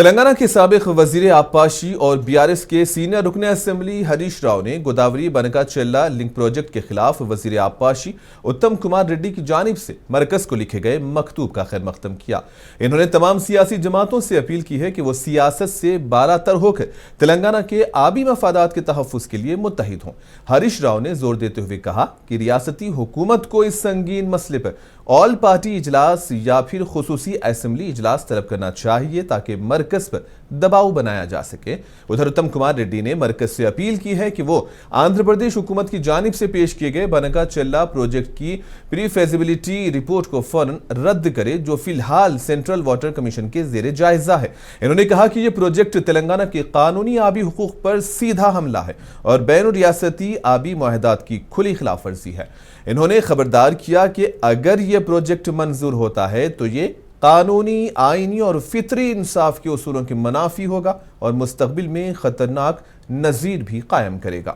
تلنگانہ کے سابق وزیر آبپاشی اور BRS کے سینئر رکن اسمبلی ہریش راؤ نے گوداوری بنکا چیلا لنک پروجیکٹ کے خلاف وزیر آبپاشی اتم کمار ریڈی کی جانب سے مرکز کو لکھے گئے مکتوب کا خیر مقدم کیا۔ انہوں نے تمام سیاسی جماعتوں سے اپیل کی ہے کہ وہ سیاست سے بالاتر ہو کر تلنگانہ کے آبی مفادات کے تحفظ کے لیے متحد ہوں۔ ہریش راؤ نے زور دیتے ہوئے کہا کہ ریاستی حکومت کو اس سنگین مسئلے پر آل پارٹی اجلاس یا پھر خصوصی اسمبلی اجلاس طلب کرنا چاہیے تاکہ مرکز پر دباؤ بنایا جا سکے۔ ادھر اتم کمار ریڈی نے مرکز سے اپیل کی ہے کہ وہ آندھرا پردیش حکومت کی جانب سے پیش کیے گئے بنکا چیلا پروجیکٹ کی پری فیزیبلٹی رپورٹ کو فوراً رد کرے جو فی الحال سینٹرل واٹر کمیشن کے زیر جائزہ ہے۔ انہوں نے کہا کہ یہ پروجیکٹ تلنگانہ کے قانونی آبی حقوق پر سیدھا حملہ ہے اور بین الریاستی آبی معاہدات کی کھلی خلاف ورزی ہے۔ انہوں نے خبردار کیا کہ اگر یہ پروجیکٹ منظور ہوتا ہے تو یہ قانونی، آئینی اور فطری انصاف کے اصولوں کے منافی ہوگا اور مستقبل میں خطرناک نظیر بھی قائم کرے گا۔